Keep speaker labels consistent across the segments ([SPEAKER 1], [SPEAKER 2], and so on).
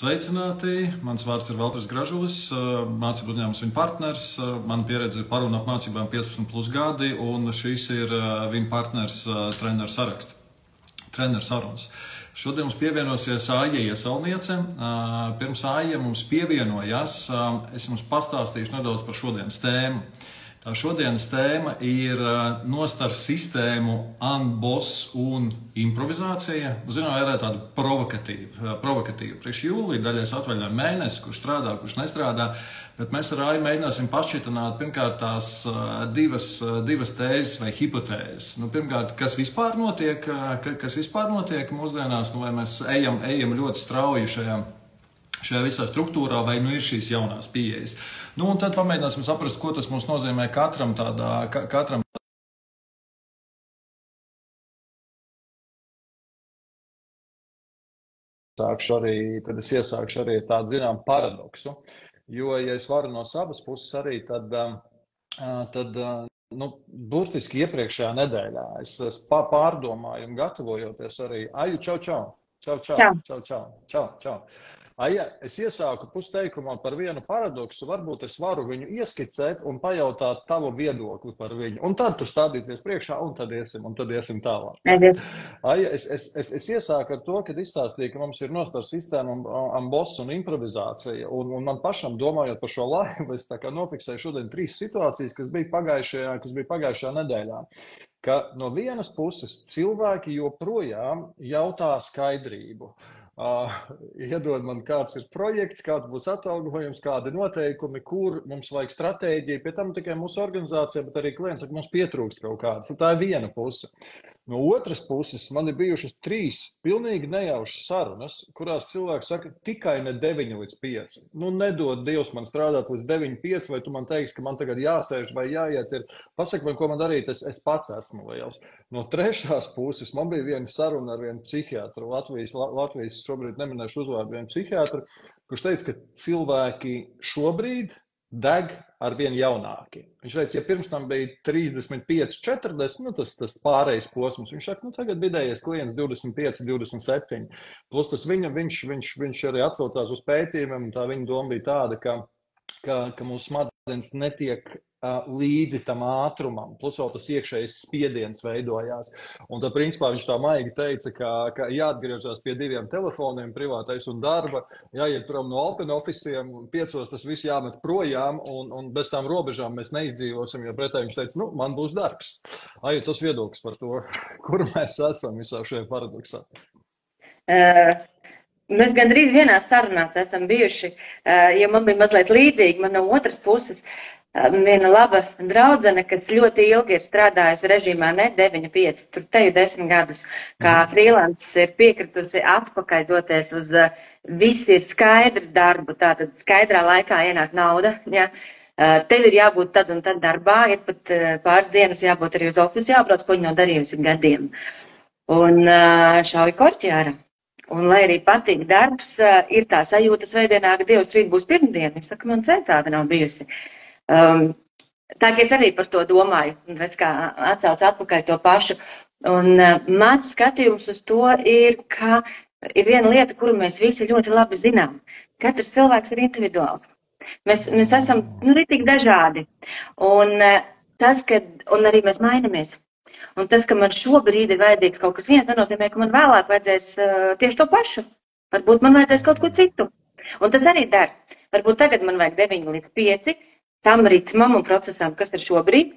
[SPEAKER 1] Sveicināti! Mans vārds ir Valters Gražulis, mācību uzņēmums viņa partners. Man pieredze ir par un ap mācībām 15+ gadi, un šīs ir viņa partners treneru saraksts, treneru sarunas. Šodien mums pievienosies Aija Iesaulniece. Pirms Aija mums pievienojas, es jums pastāstīšu nedaudz par šodienas tēmu. Tā šodienas tēma ir nostar sistēmu unboss un improvizācija. Zinām, ir tāda provokatīva. Priekš jūlija daļais atvaļinājuma mēnesis, kurš strādā, kurš nestrādā, bet mēs ar Aiju mēģināsim pašķitināt pirmkārt tās divas tēzes vai hipotēzes. Pirmkārt, kas vispār notiek mūsdienās, vai mēs ejam ļoti strauji šajā visā struktūrā, vai ir šīs jaunās pieejas. Un tad pamēģināsim saprast, ko tas mums nozīmē katram. Tad es iesākšu arī tādu zinām paradoksu, jo, ja es varu no savas puses arī, tad burtiski iepriekšējā nedēļā es pārdomāju un gatavojoties arī. Aiju, čau. Aija, es iesāku pusteikumā par vienu paradoksu, varbūt es varu viņu ieskicēt un pajautāt tavu viedokli par viņu. Un tad tu stādīties priekšā, un tad iesim tālāk. Aija, es iesāku ar to, kad izstāstīju, ka mums ir nostar sistēma unboss un improvizācija. Un man pašam domājot par šo laiku, es tā kā nofiksēju šodien 3 situācijas, kas bija pagājušajā nedēļā. Ka no vienas puses cilvēki joprojām jautā skaidrību. Iedod man, kāds ir projekts, kāds būs atalgojums, kādi noteikumi, kur mums vajag stratēģiju. Pie tam tikai mūsu organizācija, bet arī klients saka, mums pietrūkst kaut kāds. Tā ir viena puse. No otras puses man ir bijušas 3 pilnīgi nejaušas sarunas, kurās cilvēki saka, tikai ne 9 līdz 5. Nedod Dievs man strādāt līdz 9-5, vai tu man teiksi, ka man tagad jāsēž vai jāiet ir. Pasaki man, ko man darīt, es pats esmu liels. No trešās puses man bija viena saruna ar vienu psihiatru, Latvijas šobrīd neminēšu uzvārdu vienu psihiatru, kurš teica, ka cilvēki šobrīd deg ar vien jaunāki. Viņš teica, ja pirms tam bija 35, 40, tas pārējais posms. Viņš saka, tagad vidējais klients 25, 27. Plus tas viņš arī atsaucās uz pētījumiem, un tā viņa doma bija tāda, ka mūsu smadzenes netiek līdzi tam ātrumam, plus vēl tas iekšējais spiediens veidojās. Un tad, principā, viņš tā maigi teica, ka jāatgriežas pie 2 telefoniem, privātais un darba, jāiet prom no open officiem, 5 tas viss jāmet projām, un bez tām robežām mēs neizdzīvosim, jo pretēji viņš teica, man būs darbs. Aiju, tas viedoklis par to, kur mēs esam visā šajā paradoksā.
[SPEAKER 2] Mēs gandrīz vienās sarunās esam bijuši, ja man bija mazliet līdzīgi, man no otras puses viena laba draudzene, kas ļoti ilgi ir strādājusi režīmā ne 9-5, tur teju 10 gadus, kā freelances ir piekritusi atpakaļ doties uz visi ir skaidrs darbu, tātad skaidrā laikā ienāk nauda, ja. Tev ir jābūt tad un tad darbā, ir pat pāris dienas jābūt arī uz ofisu, jābrauc, ko viņa nav darījusi gadiem. Un šauja korķi ārā. Un, lai arī patīk darbs, ir tā sajūta svētdienā, ka Dievs rīt būs pirmdiena. Viņš saka, man tāda nav bijusi. Tā, ka es arī par to domāju, un redz, kā atsauc atpakaļ to pašu. Un mans skatījums uz to ir, ka ir viena lieta, kuru mēs visi ļoti labi zinām. Katrs cilvēks ir individuāls. Mēs esam ritīgi dažādi. Un arī mēs mainamies. Un tas, ka man šobrīd ir vajadzīgs kaut kas viens, nenozīmē, ka man vēlāk vajadzēs tieši to pašu. Varbūt man vajadzēs kaut ko citu. Un tas arī der. Varbūt tagad man vajag 9 līdz 5, tam ritmam un procesam, kas ir šobrīd.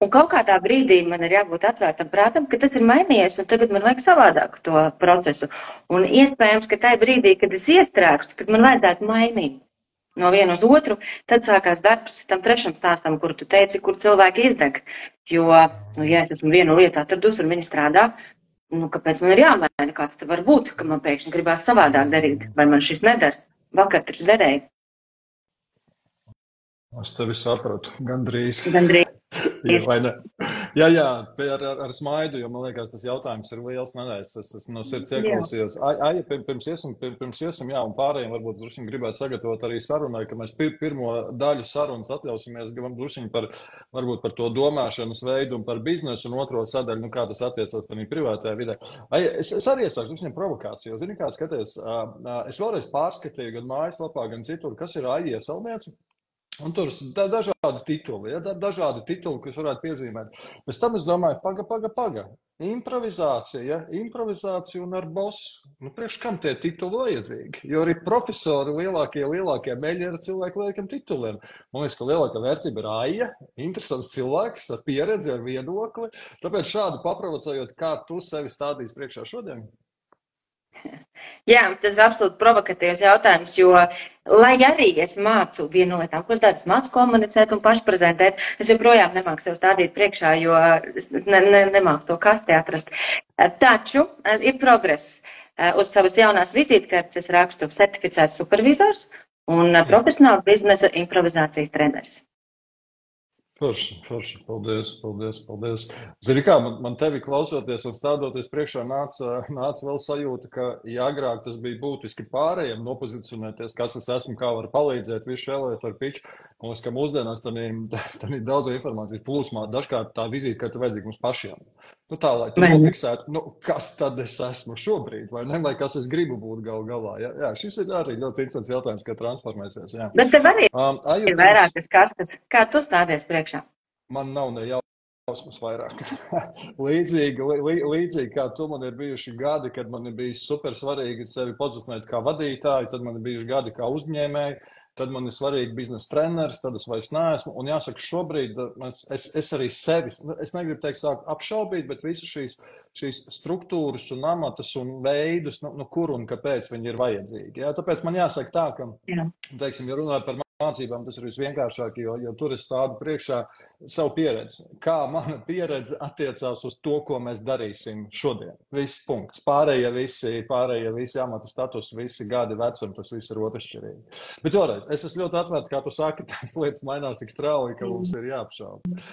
[SPEAKER 2] Un kaut kādā brīdī man ir jābūt atvērtam prātam, ka tas ir mainījies, un tagad man vajag savādāk to procesu. Un iespējams, ka tajā brīdī, kad es iestrēgstu, kad man vajadzētu mainīt no vienu uz otru, tad sākās darbs tam trešam stāstam, kuru tu teici, kur cilvēki izdeg. Jo, ja es esmu vienu lietu atradus un viņi strādā, kāpēc man ir jāmaina, kā tas var būt, ka man pēkšņi gribās savādāk darīt, vai man šis nedara? Vakar taču derēja.
[SPEAKER 1] Es tevi sapratu, gandrīz.
[SPEAKER 2] Gandrīz.
[SPEAKER 1] Ja, vai ne? Jā, ar smaidu, jo man liekas, tas jautājums ir liels. Nē, es no sirds ieklausījos. Aija, pirms iesim, jā, un pārējiem varbūt drušiņi gribētu sagatavot arī sarunai, ka mēs pirmo daļu sarunas atļausimies, drušiņi varbūt par to domāšanas veidu un par biznesu, un otro sadaļu, kā tas attiecās arī privātajā vidē. Aija, es arī iesāku drušiņiem provokāciju. Zini, kā skaties, es vēlreiz pārskatīju gan mājaslapā, gan citur, kas ir Aija iesaulniece. Un tur ir dažādi tituli, kas varētu piezīmēt. Pēc tam es domāju, paga. Improvizācija un ar bosu. Priekš kam tie tituli vajadzīgi? Jo arī profesori lielākie meļi ir cilvēki lielākiem tituliem. Man liekas, ka lielākā vērtība ir Aija, interesants cilvēks ar pieredzi, ar viedokli. Tāpēc šādu paprovocējot, kā tu sevi stādīsi priekšā šodien?
[SPEAKER 2] Jā, tas ir absolūti provokatīvs jautājums, jo, lai arī es mācu vienu no lietām, ko es daru, es mācu komunicēt un pašprezentēt, es joprojām nemāku sev stādīt priekšā, jo es nemāku to kasti atrast. Taču ir progress. Uz savas jaunās vizītkartes es rakstu certificēts supervizors un profesionāla biznesa improvizācijas treneris.
[SPEAKER 1] Forši. Paldies. Zini kā, man tevi klausoties un stādoties priekšā nāca vēl sajūta, ka, ja agrāk tas bija būtiski pārējiem nopozicionēties, kas es esmu, kā var palīdzēt, visu šēlēt ar piču, man liekas, ka mūsdienās tā ir daudz informācijas plūsmā, dažkārt tā vizītkarta vajadzīga mums pašiem. Tā, lai tu nofiksētu, kas tad es esmu šobrīd, vai ne, vai kas es gribu būt galā. Jā, šis ir arī ļoti interesants jautājums, kā transformēsies. Jā.
[SPEAKER 2] Bet tev arī ir vairākas kastes. Kā tu stādies priekšā?
[SPEAKER 1] Man nav ne jausmas vairāk. līdzīgi kā tu, man ir bijuši gadi, kad man ir bijis super svarīgi sevi pozicionēt kā vadītāju, tad man ir bijuši gadi kā uzņēmēji, tad man ir svarīgi biznesa treneris, tad es vairs neesmu. Un jāsaka, šobrīd es arī sevi, es negribu teikt sākt apšaubīt, bet visu šīs struktūras un amatas un veidus, kur un kāpēc viņi ir vajadzīgi. Jā, tāpēc man jāsaka tā, ka, teiksim, ja runāju par mācībām, tas ir visvienkāršāk, jo tur es stādu priekšā savu pieredzi. Kā mana pieredze attiecās uz to, ko mēs darīsim šodien. Viss punkts. Pārējie visi amata status, visi gadi vecumi, tas viss ir otršķirīgi. Bet vēlreiz, es esmu ļoti atvērts, kā tu saki, tās lietas mainās tik strauji, ka mums ir jāapšauba.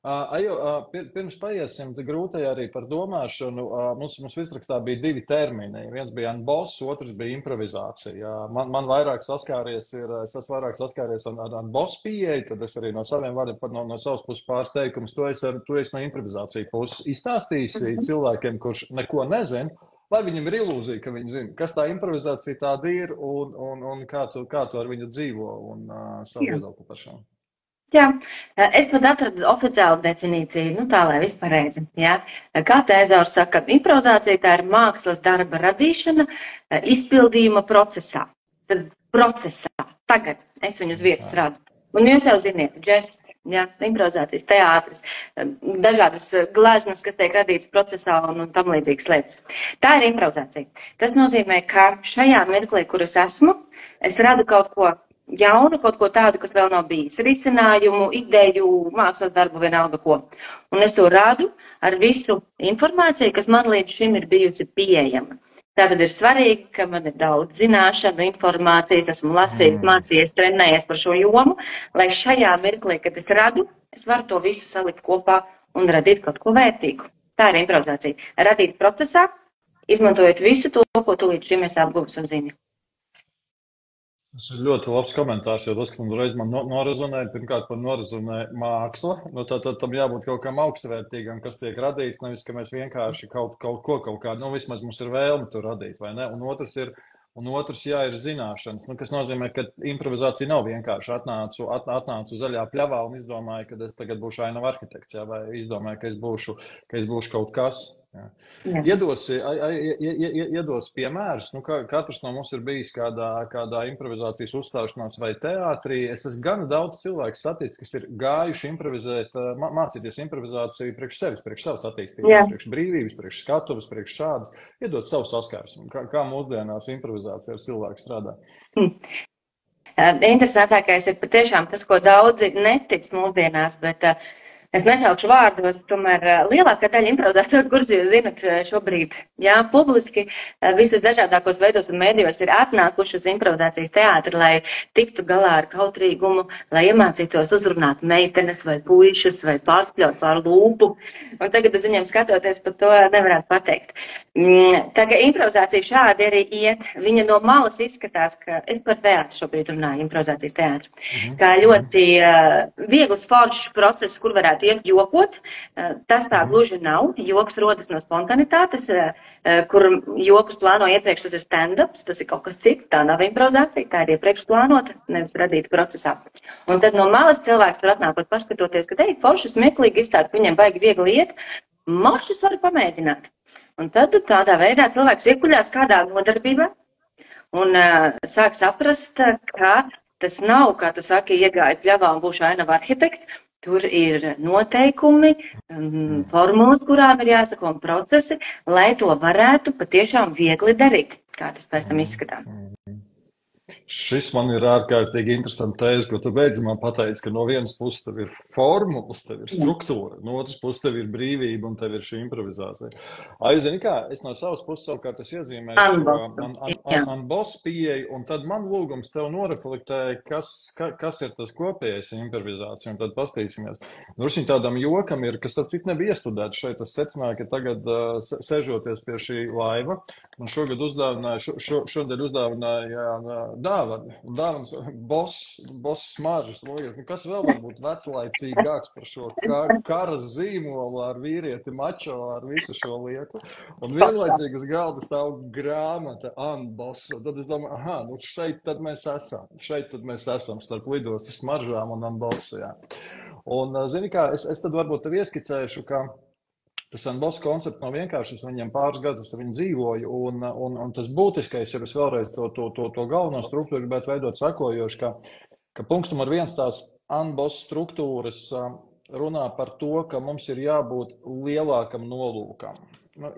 [SPEAKER 1] Ajo, pirms paiesim grūtai arī par domāšanu, mums visrakstā bija 2 termini. Viens bija unboss, otrs bija improvizācija. Man vairāk saskāries ar unboss pieeju, tad es arī no saviem vārdiem, no savas puses pāris teikumus, tu esi no improvizācija puses. Izstāstīsi cilvēkiem, kurš neko nezin, lai viņam ir ilūzija, ka viņi zina, kas tā improvizācija tāda ir un kā tu ar viņu dzīvo un savu viedokli par šo.
[SPEAKER 2] Jā, es pat atradu oficiālu definīciju, tā lai vispārreizi. Kā Tēzaurs saka, improvizācija tā ir mākslas darba radīšana izpildījuma procesā. Tad procesā, tagad es viņu uz vietas radu. Un jūs jau ziniet, džess, improvizācijas teātris, dažādas gleznas, kas tiek radītas procesā un tam līdzīgas lietas. Tā ir improvizācija. Tas nozīmē, ka šajā mirklī, kur es esmu, es radu kaut ko jaunu, kaut ko tādu, kas vēl nav bijis. Risinājumu, ideju, mākslas darbu, vienalga ko. Un es to radu ar visu informāciju, kas man līdz šim ir bijusi pieejama. Tātad ir svarīgi, ka man ir daudz zināšanu, informācijas, esmu lasījis, mācījies, trenējies par šo jomu, lai šajā mirklī, kad es radu, es varu to visu salikt kopā un radīt kaut ko vērtīgu. Tā ir improvizācija. Radīt procesā, izmantojot visu to, ko tu līdz šim esi apguvis un zini.
[SPEAKER 1] Tas ir ļoti labs komentārs, jo tas, kas man norezonē, pirmkārt par norezonē māksla, tad tam jābūt kaut kam augstvērtīgam, kas tiek radīts, nevis, ka mēs vienkārši kaut kādu, vismaz mums ir vēlme to radīt, vai ne? Un otrs, ir zināšanas, kas nozīmē, ka improvizācija nav vienkārši atnācu zaļā pļavā un izdomāju, ka es tagad būšu ainava arhitekts, vai izdomāju, ka es būšu kaut kas. Iedos piemērus, katrs no mums ir bijis kādā improvizācijas uzstāšanās vai teātrī. Es esmu gan daudz cilvēku saticis, kas ir gājuši improvizēt, mācīties improvizāciju priekš sevis, priekš savas attīstības, priekš brīvības, priekš skatuves, priekš šādas. Iedod savu saskarsmi, kā mūsdienās improvizācija ar cilvēku strādā.
[SPEAKER 2] Interesantākais ir patiešām tas, ko daudzi netic mūsdienās, bet Es nesaukšu vārdos, tomēr lielākā daļa improvizātoru, kurus jūs zinat šobrīd, jā, publiski visos dažādākos veidos un mēdījos ir atnākuši uz improvizācijas teātri, lai tiktu galā ar kautrīgumu, lai iemācītos uzrunāt meitenes vai puišus vai pārspļaut pār lūpu. Un tagad uz viņiem skatoties par to nevarētu pateikt. Tā kā improvizācija šādi arī iet, viņa no malas izskatās, ka es par teātri šobrīd runāju, improvizācijas teātri, kā ļoti viegls foršs process, kur varētu iet jokot. Tas tā gluži nav. Joks rodas no spontanitātes, kur jokus plāno iepriekš, tas ir stand-ups, tas ir kaut kas cits, tā nav improvizācija, tā ir iepriekš plānota, nevis radīta procesā. Un tad no malas cilvēks var atnākot paskatoties, ka te ir forši smieklīgi izstādi, ka viņiem baigi viegli iet, mošķis var pamēģināt. Un tad tādā veidā cilvēks iekuļās kādā nodarbībā un sāk saprast, ka tas nav, kā tu saki, iegāja pļavā un būšu ainava arhitekts. Tur ir noteikumi, formulas, kurām ir jāsako un procesi, lai to varētu patiešām viegli darīt, kā tas pēc tam izskatās.
[SPEAKER 1] Šis man ir ārkārtīgi interesants tēzes, ko tu beidzamā pateici, ka no vienas puses tev ir formulas, tev ir struktūra, no otras puses tev ir brīvība un tev ir šī improvizācija. Zini kā, es no savas puses savukārt es iezīmēšu Unboss pieeju, un tad man lūgums tev noreflektēja, kas ir tas kopējais improvizācija, un tad pastīsimies. Drušiņ tādam jokam ir, kas tad cik nebija iestudēts šeit, es secināju, ka tagad sežoties pie šī laiva, un šodien uzdāvināja dāvans boss smaržas. Kas vēl var būt veclaicīgāks par šo karas zīmolu ar vīrieti mačo, ar visu šo lietu. Un vienlaicīgi uz galda stāv grāmata Unboss. Tad es domāju, šeit tad mēs esam starp lidostas smaržām un Unboss. Un, zini kā, es tad varbūt tev ieskicēšu, ka tas Unboss koncepts nav vienkārši, es viņam pāris gadus ar viņu dzīvoju, un tas būtiskais ir, es vēlreiz to galveno struktūru gribētu veidot sakojoši, ka punkts numur 1 tās Unboss struktūras runā par to, ka mums ir jābūt lielākam nolūkam.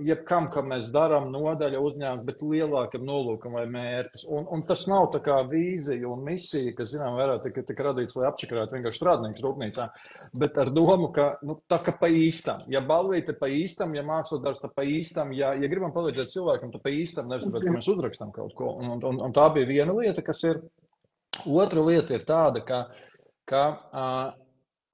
[SPEAKER 1] Jebkam, kam mēs darām nodaļa uzņēmums, bet lielākam nolūkam vai mērķis. Un tas nav tā kā vīzija un misija, kas, zinām, vairāk tika radīts, lai apčakarētu vienkārši strādnieks rūpnīcā, bet ar domu, ka, tā kā pa īstam. Ja ballīte pa īstam, ja māksladarbs tā pa īstam, ja gribam palīdzēt cilvēkam, tā pa īstam, nevis tāpēc, ka mēs uzrakstam kaut ko. Un tā bija viena lieta, kas ir. Otra lieta ir tāda, ka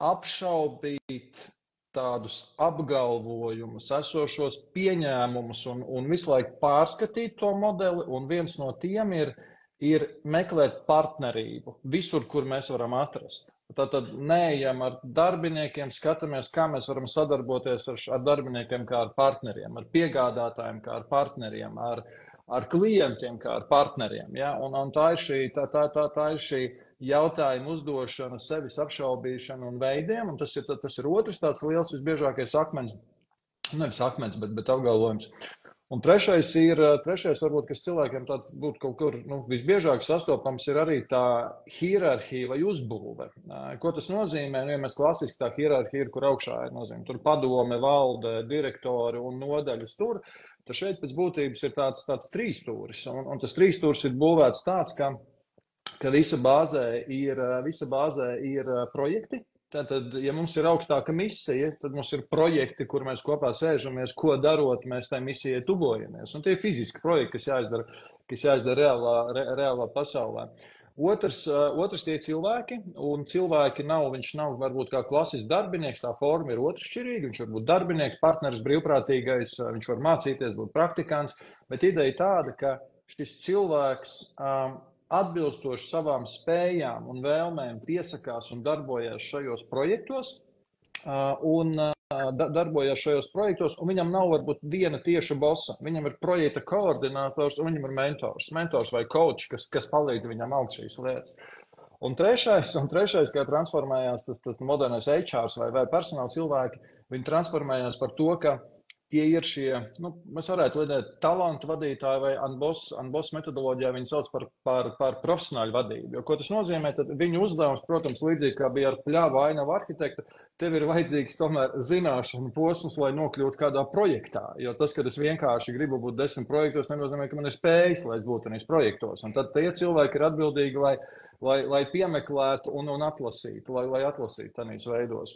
[SPEAKER 1] apšaubīt tādus apgalvojumus, esošos pieņēmumus un visu laiku pārskatīt to modeli, un viens no tiem ir meklēt partnerību visur, kur mēs varam atrast. Tātad neejam ar darbiniekiem, skatāmies, kā mēs varam sadarboties ar darbiniekiem kā ar partneriem, ar piegādātājiem kā ar partneriem, ar klientiem kā ar partneriem. Ja? Un tā ir šī jautājumu uzdošana, sevis apšaubīšana un veidiem, un tas ir otrs tāds liels, visbiežākais akmens, nevis akmens, bet apgalvojums. Un trešais varbūt, kas cilvēkiem tāds būtu kaut kur visbiežāk sastopams, ir arī tā hierarhija vai uzbūve. Ko tas nozīmē? Ja mēs klasiski tā hierarhija ir, kur augšā ir nozīmē, tur padome, valde, direktori un nodaļas tur, tad šeit pēc būtības ir tāds trīsstūris, un tas trīsstūris ir būvēts tāds, ka visa bāzē ir projekti. Tātad, ja mums ir augstāka misija, tad mums ir projekti, kur mēs kopā sēžamies, ko darot, mēs tai misijai tuvojamies. Un tie ir fiziski projekti, kas jāizdara reālā pasaulē. Otrs tie cilvēki, un viņš nav varbūt kā klasisks darbinieks, tā forma ir otršķirīga, viņš var būt darbinieks, partneris, brīvprātīgais, viņš var mācīties, būt praktikants, bet ideja tāda, ka šis cilvēks atbilstoši savām spējām un vēlmēm piesakās un darbojas šajos projektos, un viņam nav varbūt viena tieša bosa. Viņam ir projekta koordinators un viņam ir mentors vai coach, kas palīdz viņam augt šīs lietas. Un trešais, kā transformējās tas modernais HR vai personāla cilvēki, viņi transformējās par to, ka tie ir šie, mēs varētu lietēt talantu vadītāji vai Unboss metodoloģijā viņi sauc par profesionāļu vadību. Jo, ko tas nozīmē, tad viņu uzdevums, protams, līdzīgi kā bija ar pļāvu ainavu arhitektu, tev ir vajadzīgs tomēr zināšanu posms, lai nokļūtu kādā projektā. Jo tas, kad es vienkārši gribu būt 10 projektos, nenozīmē, ka man ir spējas, lai es būtu tenīs projektos. Un tad tie cilvēki ir atbildīgi, lai piemeklētu un atlasītu, lai atlasītu tenīs veidos.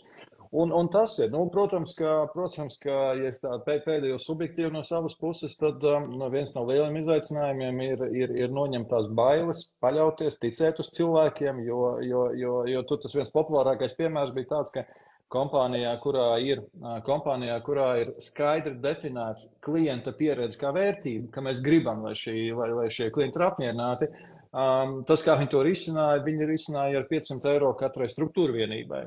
[SPEAKER 1] Un tas ir, protams, ka, ja es tā pēdējo subjektīvu no savas puses, tad viens no lieliem izaicinājumiem ir noņemt tās bailes, paļauties, ticēt uz cilvēkiem, jo tur tas viens populārākais piemērs bija tāds, ka kompānijā, kurā ir skaidri definēts klienta pieredze kā vērtība, ka mēs gribam, lai šie klienti ir apmierināti. Tas, kā viņi to risināja, viņi risināja ar 500 eiro katrai struktūra vienībai.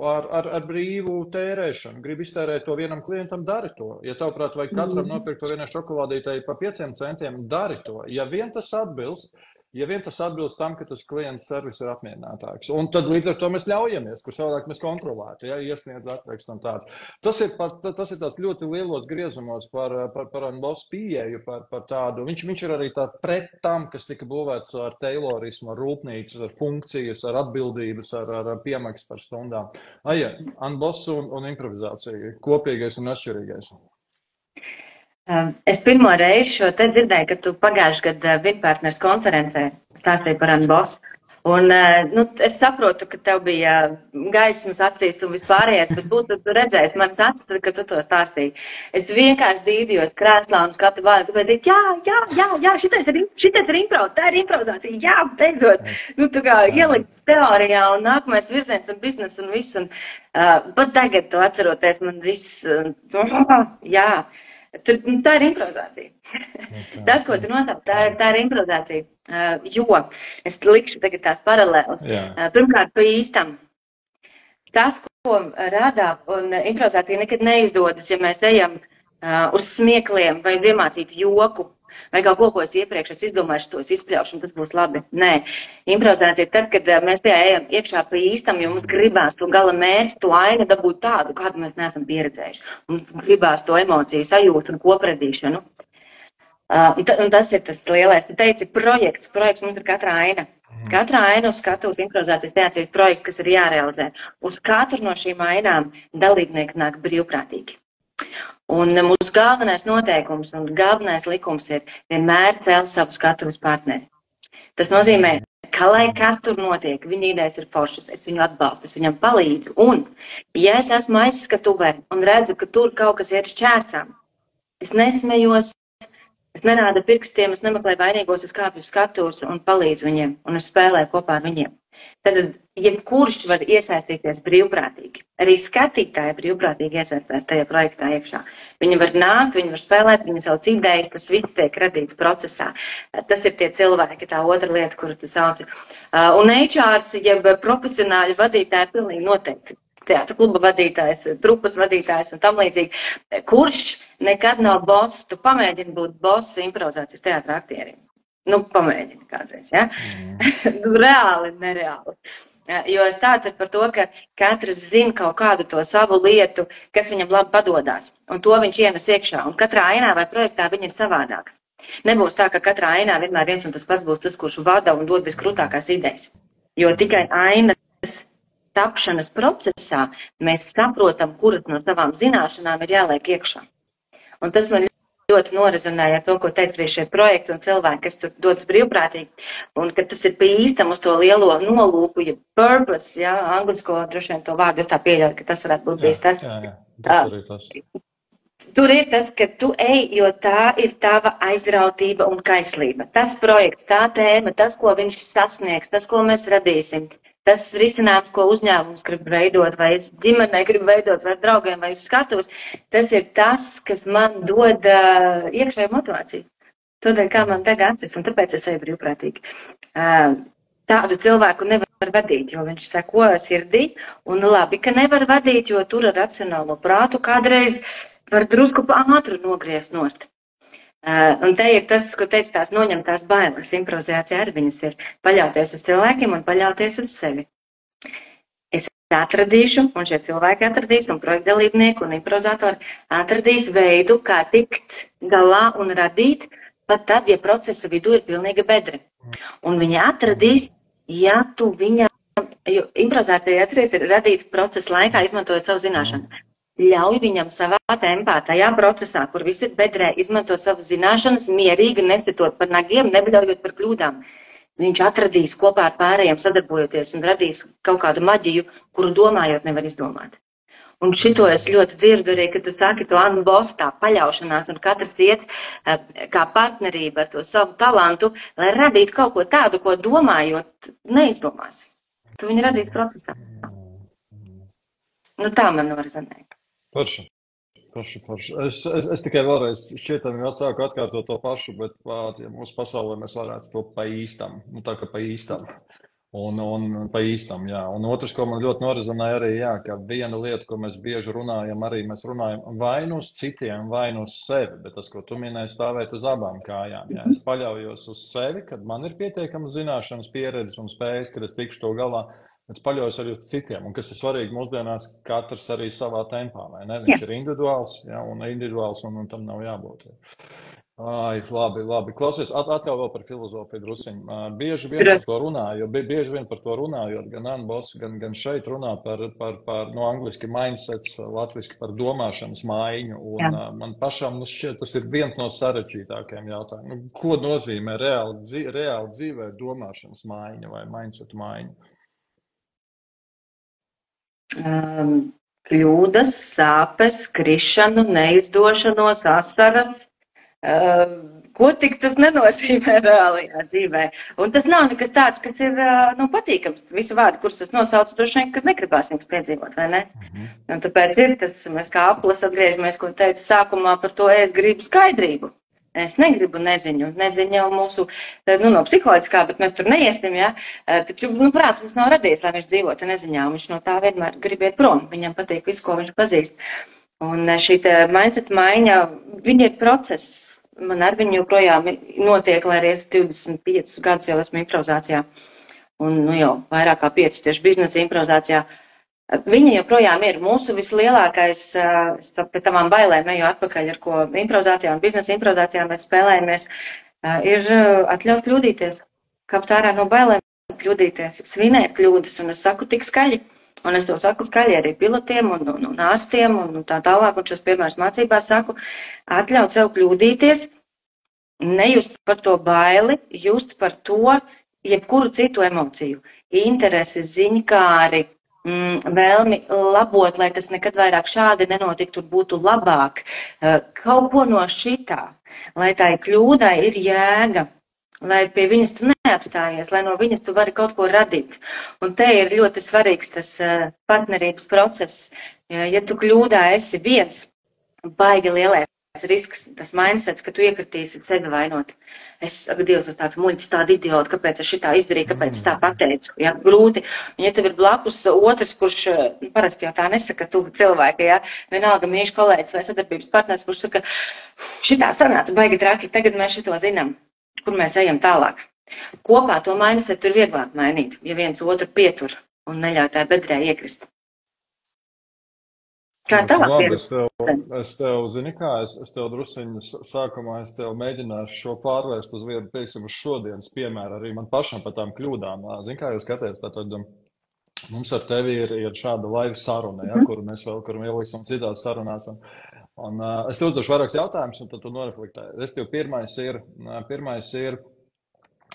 [SPEAKER 1] Ar brīvu tērēšanu. Gribu iztērēt to vienam klientam, dari to. Ja tavuprāt, vajag katram nopirkt to vienai šokolādītei par 5 centiem, dari to. Ja vien tas atbilst tam, ka tas klienta servis ir apmierinātāks. Un tad līdz ar to mēs ļaujamies, kur savādāk mēs kontrolētu, ja iesniedz atrakstu un tāds. Tas ir tāds ļoti lielos griezumos par Anboss pieeju, par tādu. Viņš ir arī tā pret tam, kas tika būvēts ar taylorismu, ar rūpnīcas, ar funkcijas, ar atbildības, ar piemaksas par stundām. Anboss un improvizācija, kopīgais un atšķirīgais.
[SPEAKER 2] Es pirmo reizi šo te dzirdēju, ka tu pagājuši gadu Vidpartners konferencē stāstīji par Anboss. Un, es saprotu, ka tev bija gaismas acīs un vispārējais, bet būtu tu redzējis manas acis, tad, kad tu to stāstīji. Es vienkārši dīdījos krēslā un skatu vārdu, bet jā, šitais ir impro, tā ir improvizācija, jā, beidzot. Tā kā ielikts teorijā un nākamais virziens un biznes un viss. Un, pat tagad to atceroties, man viss, jā. Tā ir improvizācija. Tas, ko tu notauc, tā ir improvizācija. Jo es likšu tagad tās paralēlas. Pirmkārt, pa īstam. Tas, ko rādā, un improvizācija nekad neizdodas, ja mēs ejam uz smiekliem vai iemācīt joku, vai kaut ko es iepriekš izdomāšu, to es izpļaušu, un tas būs labi. Nē, improvizācija ir tad, kad mēs tajā ejam iekšā pa īstam, jo mums gribās to gala mērķi, to ainu dabūt tādu, kādu mēs neesam pieredzējuši. Mums gribās to emociju sajūtu un kopredīšanu. Un tas ir tas lielais. Tu teici, projekts mums ir katra aina. Katra aina uz skatuves improvizācijas teātrī ir projekts, kas ir jārealizē. Uz katru no šīm ainām dalībnieki nāk brīvprātīgi. Un mūsu galvenais noteikums un galvenais likums ir vienmēr celt savu skatuves partneri. Tas nozīmē, ka lai kas tur notiek, viņa idejas ir foršas, es viņu atbalstu, es viņam palīdzu. Un, ja es esmu aizskatuvē un redzu, ka tur kaut kas iet šķērsām, es nesmejos, es nerādu pirkstiem, es nemeklēju vainīgos, es kāpju skatuves un palīdzu viņiem, un es spēlēju kopā ar viņiem. Tad jebkurš var iesaistīties brīvprātīgi. Arī skatītāji brīvprātīgi iesaistās tajā projektā iekšā. Viņi var nākt, viņi var spēlēt, viņi sauc idejas, tas viss tiek radīts procesā. Tas ir tie cilvēki, tā otra lieta, kuru tu sauci. Un HRs, jeb profesionāļu vadītāji, pilnīgi noteikti. Teātra kluba vadītājs, trupas vadītājs un tam līdzīgi. Kurš nekad nav boss, tu pamēģini būt boss improvizācijas teātra aktieriem. Pamēģini kādreiz, ja? Reāli, nereāli. Jo tāds ir par to, ka katrs zina kaut kādu to savu lietu, kas viņam labi padodās. Un to viņš ienes iekšā. Un katrā ainā vai projektā viņa ir savādāk. Nebūs tā, ka katrā ainā vienmēr viens un tas pats būs tas, kurš vada un dod viskrūtākās idejas. Jo tikai ainas tapšanas procesā mēs saprotam, kuras no savām zināšanām ir jāliek iekšā. Un tas man ļoti norizonēja ar to, ko teica arī šie projekti un cilvēki, kas tur dodas brīvprātīgi, un ka tas ir pa īstam uz to lielo nolūku, ja purpose, ja, anglisko droši vien to vārdu, es tā pieļauju, ka tas varētu būt bijis tas.
[SPEAKER 1] Tas arī tas.
[SPEAKER 2] Tur ir tas, ka tu ej, jo tā ir tava aizrautība un kaislība. Tas projekts, tā tēma, tas, ko viņš sasniegs, tas, ko mēs radīsim, tas risinājums, ko uzņēmums grib veidot, vai ģimenei grib veidot, vai draugiem, vai skatuves, tas ir tas, kas man dod iekšēju motivāciju. Tādēļ, kā man deg acis, un tāpēc es eju brīvprātīgi. Tādu cilvēku nevar vadīt, jo viņš seko sirdī, un labi, ka nevar vadīt, jo tur ar racionālo prātu kādreiz var drusku ātru nogriezt nost. Un te ir tas, ko teica tās noņemtās bailes. Improvizācija arī viņas ir paļauties uz cilvēkiem un paļauties uz sevi. Es atradīšu, un šie cilvēki atradīs, un projekta dalībnieki un improvizatori atradīs veidu, kā tikt galā un radīt, pat tad, ja procesa vidū ir pilnīga bedre. Un viņi atradīs, ja tu viņam, jo improvizācija atceries ir radīt procesa laikā, izmantojot savu zināšanas. Ļauj viņam savā tempā, tajā procesā, kur viss ir bedrē, izmantot savu zināšanas, mierīgi nesitot par nagiem, nebļaujot par kļūdām. Viņš atradīs kopā ar pārējiem sadarbojoties un radīs kaut kādu maģiju, kuru domājot nevar izdomāt. Un šito es ļoti dzirdu arī, kad tu saki to unboss, tā paļaušanās, un katrs iet kā partnerība ar to savu talantu, lai radītu kaut ko tādu, ko domājot, neizdomās. Tu viņu radīs procesā. Nu tā man norizonē.
[SPEAKER 1] Forši. Es tikai vēlreiz šķietami vēl sāku atkārtot to pašu, bet ja mūsu pasaulē mēs varētu to pa īstam, nu tā kā pa īstam. Un pa īstam, jā. Un otrs, ko man ļoti norizonēja arī, jā, ka viena lieta, ko mēs bieži runājam, arī mēs runājam vai nu uz citiem, vai nu uz sevi, bet tas, ko tu minēji, stāvēt uz abām kājām. Jā. Es paļaujos uz sevi, kad man ir pietiekama zināšanas, pieredzes un spējas, kad es tikšu to galā. Es paļaujos arī uz citiem, un kas ir svarīgi mūsdienās, katrs arī savā tempā, vai ne? Viņš ir individuāls, jā, un tam nav jābūt. Ai, labi. Klausies, atkal vēl par filozofiju drusiņu. Bieži vien par to runājot, gan unboss, gan šeit runā par no angliski mindsets, latviski par domāšanas maiņu, un man pašam šķiet, tas ir viens no sarežģītākajiem jautājumiem. Nu, ko nozīmē reāli dzīvē domāšanas maiņa vai mindset maiņa?
[SPEAKER 2] Kļūdas, sāpes, krišanu, neizdošanos, asaras, ko tik tas nenozīmē reālajā dzīvē. Un tas nav nekas tāds, kas ir patīkams. Visi vārdi, kurus es nosaucu, droši vien, ka negribās viņus piedzīvot, vai ne? Un tāpēc ir tas, mēs kā aplas atgriežamies, ko teicu sākumā par to, es gribu skaidrību. Es negribu neziņu mūsu, no psiholoģiskā, bet mēs tur neiesim, ja? Taču, prāts mums nav radies, lai viņš dzīvotu neziņā, un viņš no tā vienmēr grib iet prom. Viņam patīk visu, ko viņš pazīst. Un šī mindset maiņa, viņa ir process. Man ar viņu joprojām notiek, lai arī es 25 gadus jau esmu improvizācijā. Un jau vairāk kā 5 tieši biznesa improvizācijā. Viņa joprojām ir mūsu vislielākais, pēc tavām bailēm eju atpakaļ, ar ko improvizācijā un biznesa improvizācijā mēs spēlējamies, ir atļaut kļūdīties, kāpt ārā no bailēm, kļūdīties, svinēt kļūdas, un es saku tik skaļi, un es to saku skaļi arī pilotiem un ārstiem un tā tālāk, un šos piemērus mācībās saku, atļaut sev kļūdīties, nejust par to baili, just par to, jebkuru citu emociju, interesi, ziņkāri, vēlmi labot, lai tas nekad vairāk šādi nenotiktu, būtu labāk, kaut ko no šitā, lai tā kļūdai ir jēga, lai pie viņas tu neapstājies, lai no viņas tu vari kaut ko radīt. Un te ir ļoti svarīgs tas partnerības process. Ja tu kļūdā esi viens, baigi lielais risks, tas mindsets, ka tu iekritīsi sevi vainot. Ak, Dievs, es tāds muļķis, tāda idiota, kāpēc es šitā izdarīju, kāpēc es tā pateicu. Ja, grūti. Un ja tev ir blakus otrs, kurš parasti jau tā nesaka, tu cilvēki, ja, vienalga mīļš kolēģis vai sadarbības partners, kurš saka, šitā sanāca baigi traki, tagad mēs šito zinām, kur mēs ejam tālāk. Kopā to mindsetu ir vieglāk mainīt, ja viens otru pietur un neļauj tā bedrē iekrist. Kā tavā pieredze?
[SPEAKER 1] Es tev, zini kā, es tev drusiņu sākumā, es tev mēģināšu šo pārvērst uz vienu, teiksim, uz šodienas piemēru, arī man pašam par tām kļūdām. Zini kā jūs skaties, tātad mums ar tevi ir šāda live saruna, ja, kuru mēs vēl, ieliksim citās sarunās. Un es tev uzdošu vairākus jautājumus, un tad tu noreflektēji. Es tev pirmais ir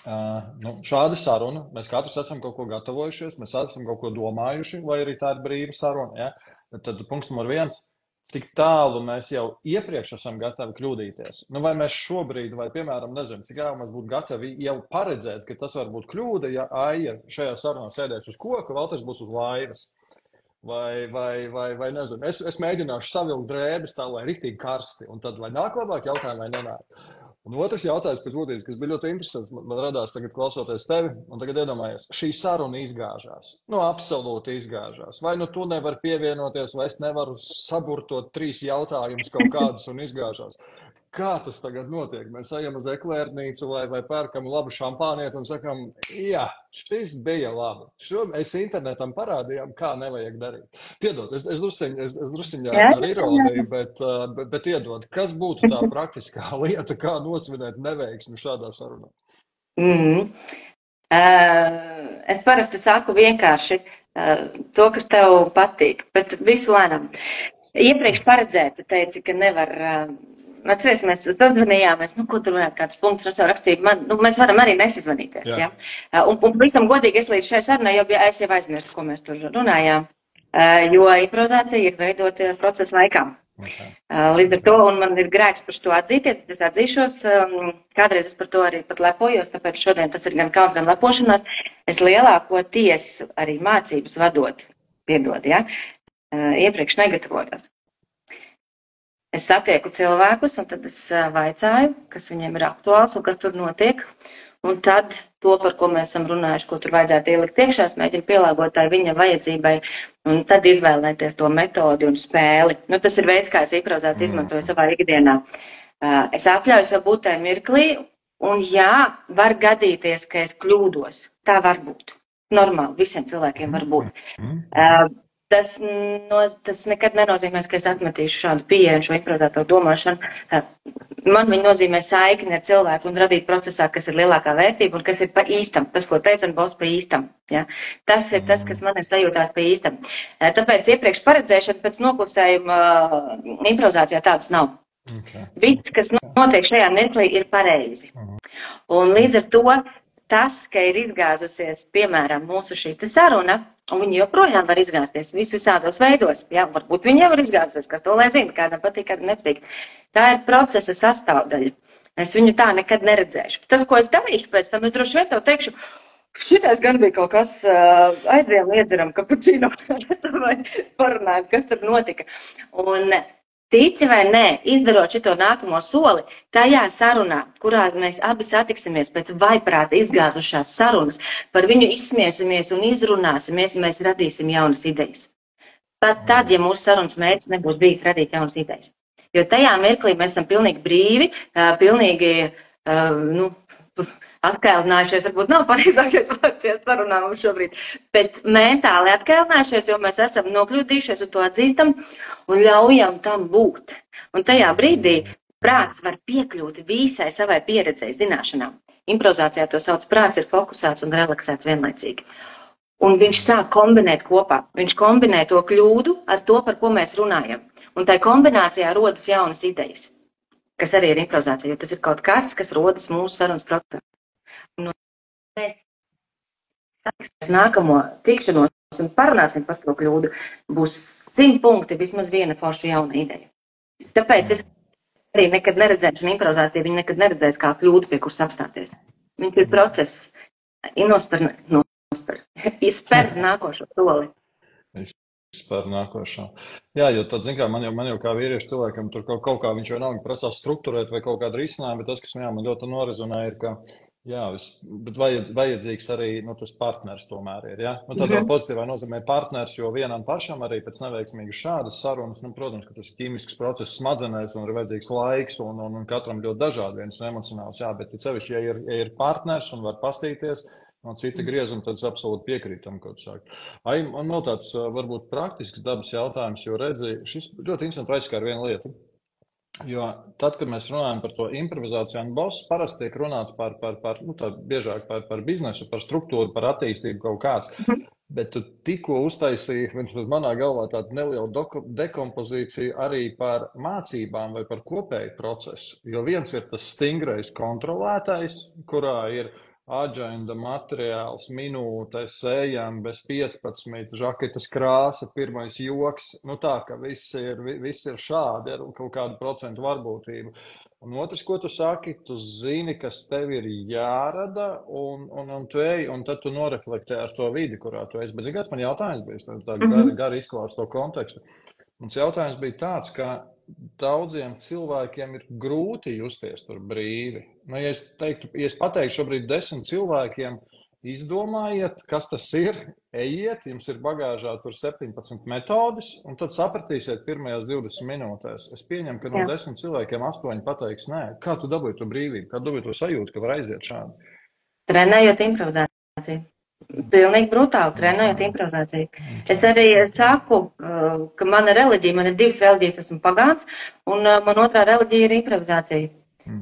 [SPEAKER 1] šāda saruna, mēs katrs esam kaut ko gatavojušies, mēs esam kaut ko domājuši, vai arī tā ir brīva saruna, ja? Tad punkts numur 1, cik tālu mēs jau iepriekš esam gatavi kļūdīties. Nu, vai mēs šobrīd, vai piemēram, nezinu, cik jau mēs būtu gatavi jau paredzēt, ka tas var būt kļūda, ja Aija šajā sarunā sēdēs uz koka, Valters būs uz laivas. Vai nezinu, es mēģināšu savilkt drēbes tā, lai riktīgi karsti, un tad vai nāk labāk jautājumi, vai nenāk. Un otrs jautājums pēc būtības, kas bija ļoti interesants, man radās tagad klausoties tevi, un tagad iedomājies, šī saruna izgāžās. Nu, absolūti izgāžās. Vai nu tu nevari pievienoties, vai es nevaru saburtot 3 jautājumus kaut kādus un izgāžās. Kā tas tagad notiek? Mēs ejam uz eklērnīcu vai pērkam labu šampānietu un sakam, jā, šis bija labi. Šo mēs internetam parādījām, kā nevajag darīt. Piedod, es drusiņā ar ironiju, bet iedod, kas būtu tā praktiskā lieta, kā nosvinēt neveiksmi šādā sarunā?
[SPEAKER 2] Es parasti saku vienkārši to, kas tev patīk, bet visu lēnām. Iepriekš paredzēt, tu teici, ka nevar... Atceries, mēs sazvanījāmies, ko tur varētu kāds punkts, es jau rakstīju, mēs varam arī nesazvanīties, ja? Un visam godīgi, es līdz šai sarunai jau aizmirstu, ko mēs tur runājām. jo improvizācija ir veidota procesa laikā.
[SPEAKER 1] Okay.
[SPEAKER 2] Līdz ar to, un man ir grēks par to atzīties, bet es atzīšos, kādreiz es par to arī pat lepojos, tāpēc šodien tas ir gan kauns, gan lepošanās. Es lielākoties arī mācības vadot, piedod, ja, iepriekš negatavojos. Es satieku cilvēkus, un tad es vaicāju, kas viņiem ir aktuāls un kas tur notiek. Un tad to, par ko mēs esam runājuši, ko tur vajadzētu ielikt iekšā, es mēģinu pielāgot tai viņa vajadzībai un tad izvēlēties to metodi un spēli. Nu, tas ir veids, kā es improvizāciju izmantoju savā ikdienā. Es atļauju sev būt tajā mirklī, un jā, var gadīties, ka es kļūdos. Tā var būt. Normāli, visiem cilvēkiem var būt. Tas nekad nenozīmēs, ka es atmetīšu šādu pieeju, šo improvizātoru domāšanu. Man viņa nozīmē saikni ar cilvēku un radīt procesā, kas ir lielākā vērtība un kas ir pa īstam. Tas, ko teica Boss, pa īstam. Ja? Tas ir tas, kas man ir sajūtās pa īstam. Tāpēc iepriekš paredzēšana pēc noklusējuma improvizācijā tādas nav. Okay. Viss, kas notiek šajā mirklī, ir pareizi. Un līdz ar to tas, ka ir izgāzusies, piemēram, mūsu šī saruna, un viņi joprojām var izgāzties visādos veidos. Jā, varbūt viņi jau var izgāzties, kas to lai zina, kādam patīk, kādam nepatīk. Tā ir procesa sastāvdaļa. Es viņu tā nekad neredzēšu. Tas, ko es darīšu pēc tam, es droši vien tev teikšu, šitais gan bija kaut kas aizvien iedzeram, kapučīno, vai parunājam, kas tur notika. Un tici vai nē, izdarot šito nākamo soli, tajā sarunā, kurā mēs abi satiksimies pēc vaiprāta izgāzušās sarunas, par viņu izsmiesimies un izrunāsimies, ja mēs radīsim jaunas idejas. Pat tad, ja mūsu sarunas mērķis nebūs bijis radīt jaunas idejas. Jo tajā mirklī mēs esam pilnīgi brīvi, pilnīgi, atkailinājušies, varbūt nav pareizākais vārds sarunā mums šobrīd, bet mentāli atkailinājušies, jo mēs esam nokļūdījušies un to atzīstam un ļaujam tam būt. Un tajā brīdī prāts var piekļūt visai savai pieredzei, zināšanām. Improvizācijā to sauc prāts ir fokusēts un relaksēts vienlaicīgi. Un viņš sāk kombinēt kopā. Viņš kombinē to kļūdu ar to, par ko mēs runājam. Un tai kombinācijā rodas jaunas idejas, kas arī ir improvizācija, jo tas ir kaut kas, kas rodas mūsu sarunas procesā. Un mēs nākamo tikšanos un parunāsim par to kļūdu, būs 100 punkti, vismaz viena forša jauna ideja. Tāpēc es arī nekad neredzēšu un improvizāciju, viņi nekad neredzēs kā kļūdu, pie kuras apstāties. Viņš ir process, izspēr nākošo soli.
[SPEAKER 1] Par nākošo. Jā, jo tad, zin kā, man jau kā vīriešu cilvēkam tur kaut kā viņš jau nav prasās strukturēt vai kaut kādu risinājumu, bet tas, kas man ļoti norizonē, ir, ka jā, bet vajadzīgs arī tas partners tomēr ir. Ja? Tādā pozitīvā nozīmē partners, jo vienam pašam arī pēc neveiksmīgas šādas sarunas, protams, ka tas ir ķīmisks process smadzenēs un ir vajadzīgs laiks un katram ļoti dažādi viens emocionāls, jā, bet sevišķi, ja ir partners un var pastīties, no cita griezuma, tad es absolūti piekrītam, ko tu saki. Man vēl tāds varbūt praktisks dabas jautājums, jo redzi, šis ļoti interesanti aizskar ar vienu lietu. Jo tad, kad mēs runājam par to improvizāciju un Boss, parasti tiek runāts biežāk par biznesu, par struktūru, par attīstību kaut kāds. Bet tu tikko uztaisīji, manā galvā tādu nelielu dekompozīciju arī par mācībām vai par kopēju procesu. Jo viens ir tas stingrais kontrolētais, kurā ir aģenda, materiāls, minūtes, ejam bez 15, žaketes krāsa, pirmais joks, tā, ka viss ir šādi, ar kaut kādu procentu varbūtību. Un otrs, ko tu saki, tu zini, kas tev ir jārada, un tu ej, un tad tu noreflektē ar to vidi, kurā tu esi. Bet, zini, kāds man jautājums bija, tā gari izklāst to kontekstu. Mans jautājums bija tāds, ka daudziem cilvēkiem ir grūti justies tur brīvi. Ja es pateiktu šobrīd 10 cilvēkiem, izdomājiet, kas tas ir, ejiet, jums ir bagāžā tur 17 metodes, un tad sapratīsiet pirmajās 20 minūtēs. Es pieņemu, ka no 10 cilvēkiem 8 pateiks nē. Kā tu dabūji to brīvību? Kā dabūji to sajūtu, ka var aiziet šādi?
[SPEAKER 2] Trenējot improvizāciju. Pilnīgi brutāli, trenējot improvizāciju. Es arī saku, ka mana reliģija, man ir 2 reliģijas, esmu pagāns, un man otrā reliģija ir improvizācija.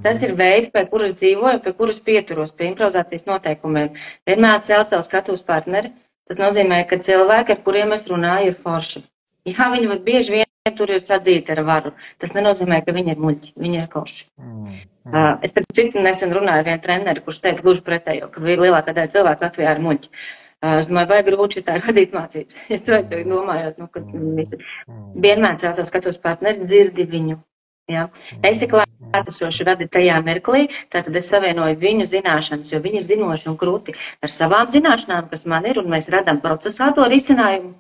[SPEAKER 2] Tas ir veids, pie kuras dzīvoju, pie kuras pieturos, pie improvizācijas noteikumiem. Vienmēr celt savu skatuves partneri, tas nozīmē, ka cilvēki, ar kuriem es runāju, ir forši. Jā, viņi var bieži vien tur ir sadzīti ar varu. Tas nenozīmē, ka viņi ir muļķi, viņi ir forši. Es par citu nesen runāju ar vienu treneri, kurš teica gluži pretējo, ka lielākā daļa cilvēku Latvijā ir muļķi. Es domāju, vai grūti tā vadīt mācības. Ja tu vai domājot, kad visi vienmēr celsās skatos partneri, dzirdi viņu. Ja? Esi klātesoši radi tajā mirklī, tātad es savienoju viņu zināšanas, jo viņi ir zinoši un krūti ar savām zināšanām, kas man ir, un mēs radām procesā to risinājumu.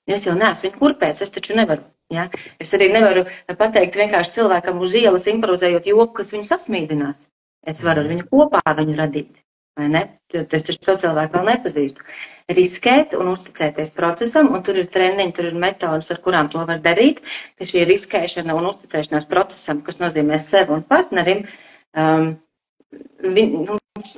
[SPEAKER 2] Es jau neesmu viņu kurpēs, es taču nevaru. Ja? Es arī nevaru pateikt vienkārši cilvēkam uz ielas improvizējot joku, kas viņu sasmīdinās. Es varu ar viņu kopā viņu radīt. Vai ne? Es taču to cilvēku vēl nepazīstu. Riskēt un uzticēties procesam, un tur ir treniņi, tur ir metodas, ar kurām to var darīt, ka šī riskēšana un uzticēšanās procesam, kas nozīmē sev un partnerim, tas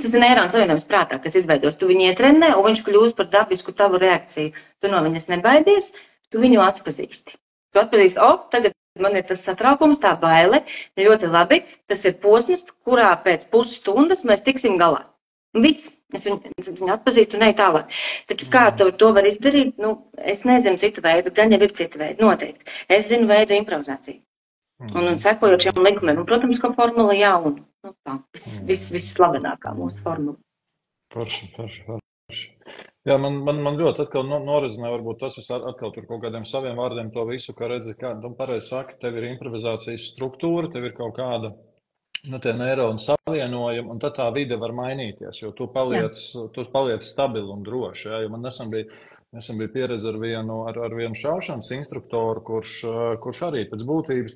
[SPEAKER 2] ir neironu savienojums prātā, kas izveidos. Tu viņu ietrenē, un viņš kļūst par dabisku tavu reakciju. Tu no viņas nebaidies, tu viņu atpazīsti. Tu atpazīsti, tagad man ir tas satraukums, tā baile, ļoti labi, tas ir posms, kurā pēc pusstundas mēs tiksim galā. Viss. Es viņu atpazīstu un eju tālāk. Taču kā to var izdarīt? Es nezinu citu veidu, gan jau ir citu veidu, noteikti. Es zinu veidu improvizāciju. Un sekojot šiem likumiem. Un, protams, ka formula jauna. Vislabākā mūsu formula.
[SPEAKER 1] Forši. Jā, man ļoti atkal norizināja, varbūt tas es atkal tur kaut kādiem saviem vārdiem to visu, ka redzi, kā tu pareizi saki, tev ir improvizācijas struktūra, tev ir kaut kāda tie neironi savienojumi, un tad tā vide var mainīties, jo tu paliec stabili un droši. Ja? Jo man nesen bija pieredze ar vienu šaušanas instruktoru, kurš arī pēc būtības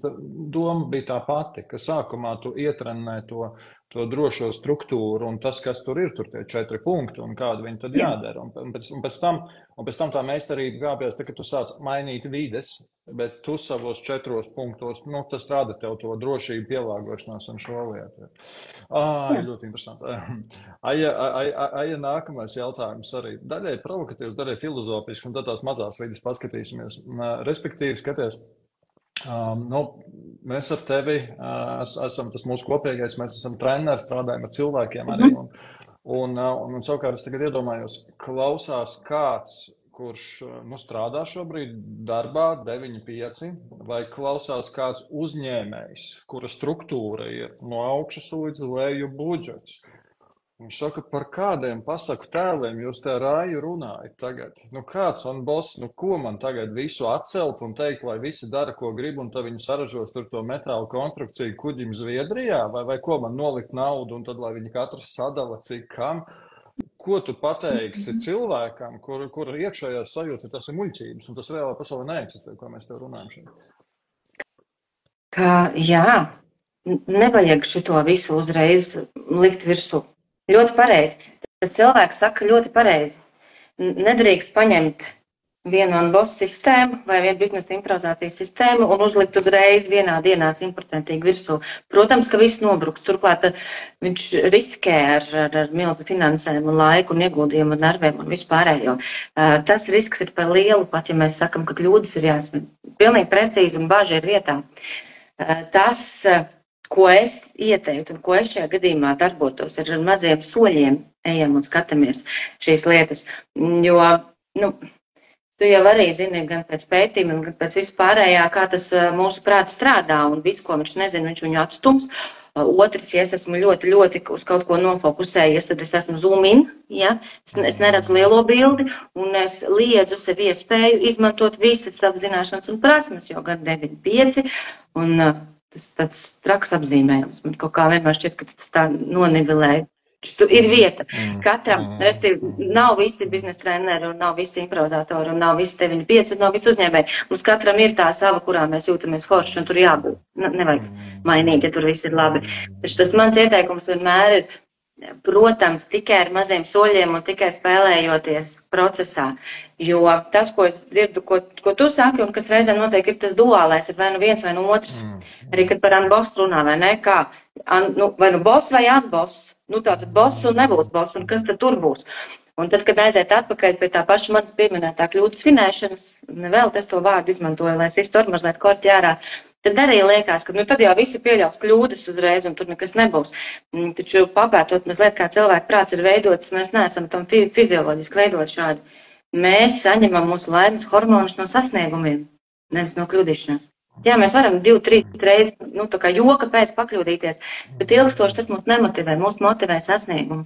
[SPEAKER 1] doma bija tā pati, ka sākumā tu ietrenē to drošo struktūru un tas, kas tur ir, tur tie 4 punkti un kādi viņi tad jādara. Un pēc tam tā meistarība kāpjas, ka tu sāc mainīt vides, bet tu savos 4 punktos, tas rada tev to drošību, pielāgošanos un šo lietu. Ļoti interesanti. Aija, nākamais jautājums arī. Daļai provokatīvs, daļai filozofisks, un tad tās mazās vidas paskatīsimies. Respektīvi, skaties, mēs ar tevi esam tas mūsu kopīgais, mēs esam treneri, strādājam ar cilvēkiem arī. Un savukārt es tagad iedomājos, klausās kāds, kurš strādā šobrīd darbā 9-5, vai klausās kāds uzņēmējs, kura struktūra ir no augšas līdz leju budžets. Viņš saka, par kādiem pasaku tēliem jūs te rāju runājat tagad? Kāds un boss, ko man tagad visu atcelt un teikt, lai visi dara, ko grib, un tad viņi saražos tur to metāla konstrukciju kuģim Zviedrijā, vai ko man nolikt naudu, un tad, lai viņi katrs sadala, cik kam? Ko tu pateiksi cilvēkam, kur iekšējās sajūtas ir tas ir muļķības, un tas reālā pasaulē neeksistē, ko mēs tev runājam šeit?
[SPEAKER 2] Nevajag šito visu uzreiz likt virsū. Ļoti pareizi. Tas cilvēks saka ļoti pareizi. Nedrīkst paņemt vienu on-boss sistēmu vai vienu biznesa improvizācijas sistēmu un uzlikt uzreiz vienā dienā 100% virsū. Protams, ka viss nobruks. Turklāt viņš riskē ar milzu finansēm un laiku un ieguldījumu un nerviem un vispārējo. Tas risks ir par lielu, pat ja mēs sakam, ka kļūdas ir jāsaka. Pilnīgi precīzi un bāži ir vietā. Tas, ko es ieteiktu un ko es šajā gadījumā darbotos, ir ar maziem soļiem ejam un skatāmies šīs lietas. Jo, tu jau arī zini gan pēc pētījumiem, gan pēc vispārējā, kā tas mūsu prāts strādā un visu, ko viņš nezina, viņš viņu atstums. Otrs, ja es esmu ļoti, ļoti uz kaut ko nofokusējies, tad es esmu zoom in, ja? Es neredzu lielo bildi un es liedzu sev iespēju izmantot visas savas zināšanas un prasmes, jo gan 9-5 un tas tāds traks apzīmējums. Man kaut kā vienmēr šķiet, ka tas tā nonivelē. Ir vieta. Katram, restīvi, nav visi biznesa treneri un nav visi improvizatori un nav visi 9-5 un nav visi uzņēmēji. Mums katram ir tā sava, kurā mēs jūtamies forši un tur jābūt. Nevajag mainīt, ja tur viss ir labi. Taču tas mans ieteikums vienmēr ir, protams, tikai ar maziem soļiem un tikai spēlējoties procesā. Jo tas, ko es dzirdu, ko tu saki un kas reizēm notiek, ir tas duālais, ir vai nu viens vai nu otrs. Arī, kad par unboss runā, vai ne, kā, vai nu boss vai unboss, tātad boss un nebūs boss, un kas tad tur būs. Un tad, kad aiziet atpakaļ pie tā paša manas pieminētā kļūdas finēšanas, vēl es to vārdu izmantoju, lai es iztur mazliet korķi ārā, tad arī liekas, ka tad jau visi pieļaus kļūdas uzreiz un tur nekas nebūs. Taču papētot mazliet, kā cilvēku prāts ir veidots, mēs neesam tam fizioloģiski veidot šādi. Mēs saņemam mūsu laimes hormonus no sasniegumiem, nevis no kļūdīšanās. Jā, mēs varam 2-3 reizes, tā kā joka pēc pakļūdīties, bet ilgstoši tas mūs nemotivē, mūs motivē sasniegumu.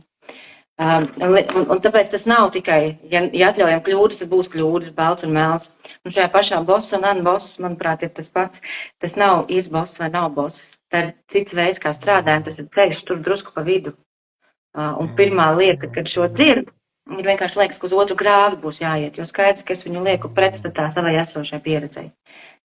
[SPEAKER 2] Un tāpēc tas nav tikai, ja atļaujam kļūdas, tad būs kļūdas, balts un melns. Un šajā pašā boss un anboss, manuprāt, ir tas pats. Tas nav ir boss vai nav boss. Tā ir cits veids, kā strādājam, tas ir ceļš tur drusku pa vidu. Un pirmā lieta, kad šo dzird, ir vienkārši liekas, ka uz otru grāvi būs jāiet, jo skaidrs, ka es viņu lieku pretstatā savai esošai pieredzei.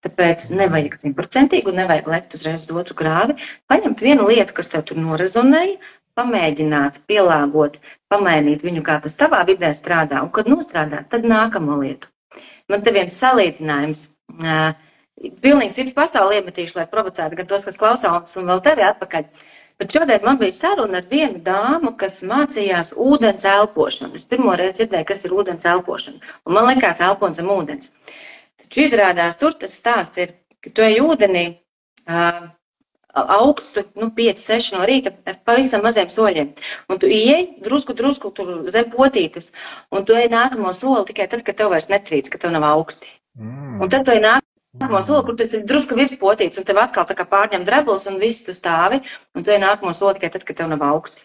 [SPEAKER 2] Tāpēc nevajag 100% un nevajag lekt uzreiz uz otru grāvi. Paņemt vienu lietu, kas tev tur norezonēja, pamēģināt, pielāgot, pamainīt viņu, kā tas tavā vidē strādā, un kad nostrādā, tad nākamo lietu. Man te viens salīdzinājums, pilnīgi citu pasauli iemetīšu, lai provocētu gan tos, kas klausās, un vēl tevi atpakaļ. Bet šodien man bija saruna ar vienu dāmu, kas mācījās ūdens elpošanu. Es pirmo reizi dzirdēju, kas ir ūdens elpošana, un man likās elpons zem ūdens. Taču izrādās, tur tas stāsts ir, ka tu ej ūdenī, augstu, 5-6 no rīta ar pavisam maziem soļiem. Un tu ieej drusku tur zem potītes, un tu ej nākamo soli tikai tad, kad tev vairs netrīc, ka tev nav augsti. Un tad tu ej nākamo soli, kur tas ir drusku virs potītes, un tev atkal tā kā pārņem drebuls, un viss tu stāvi, un tu ej nākamo soli tikai tad, kad tev nav augsti.